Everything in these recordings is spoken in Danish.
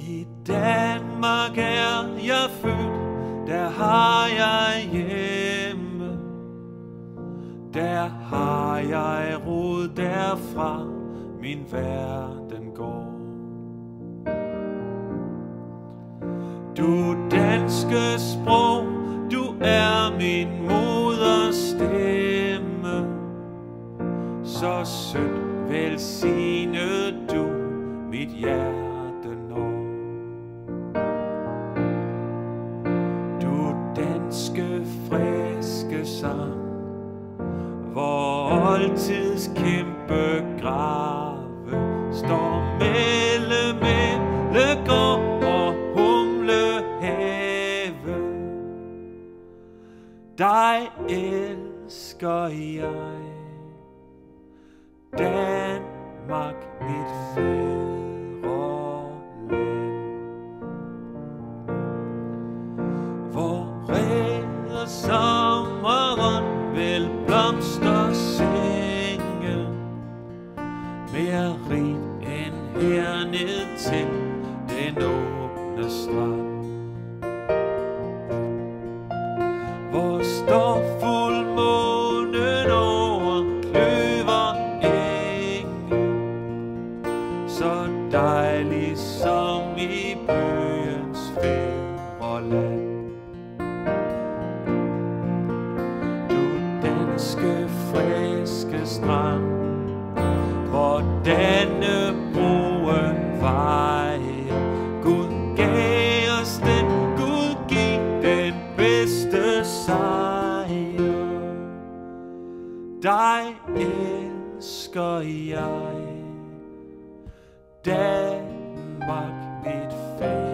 I Danmark er jeg født, der har jeg hjemme. Der har jeg rod, derfra min verden går. Du danske sprog, du er min moders stemme. Så sødt velsignet du mit hjerte når. Du danske friske sang, hvor oldtids kæmpe grave står mellem Ellegård og Humlehave. Dig elsker jeg, Danmark mit fædreland. Hvor redder sommeren vel blomster senge, mere rig end herned til den åbne strand. Hvor står fuldmånen over kløver enge, så dejlig som i bøgens fædreland. Du danske friske strand, hvor Dannebroen vejer, Gud gav os den, Gud giv den bedste sejr. Dig elsker jeg, Danmark mit fædreland.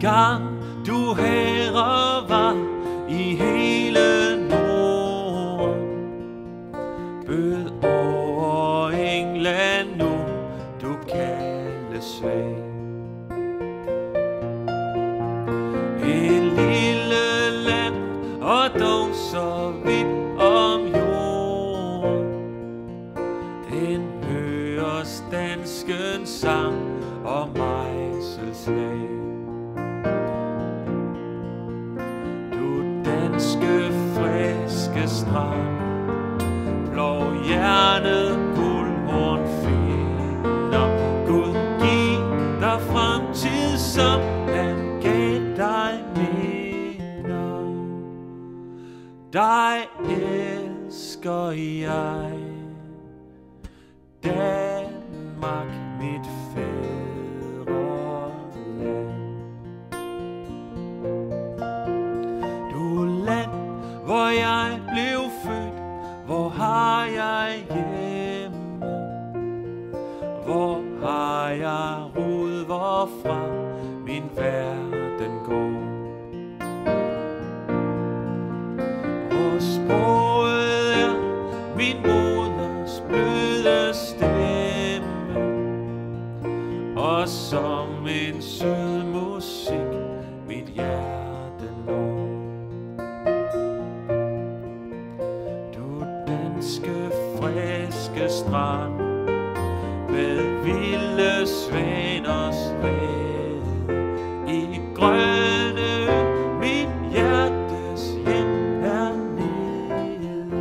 Gang du herre var i hele Norden, bød over England nu du kaldes svag. Et lille land og dog så vidt om jorden, den høres danskens sang og mejselslag. Danske friske strand, blå hjernet guldhorn finder, Gud giv dig fremtid, som han gav dig minder. Dig elsker jeg, Danmark mit fædreland. Hvor jeg blev født, hvor har jeg hjemme? Hvor har jeg rod, hvorfra min verden går? Hvor sproget er min moders bløde stemme, og som en sød musik mit hjerte når. Danske friske strand med vilde svaners væd i grønne, mit hjertes hjem hernede.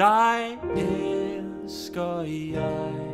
dig elsker jeg.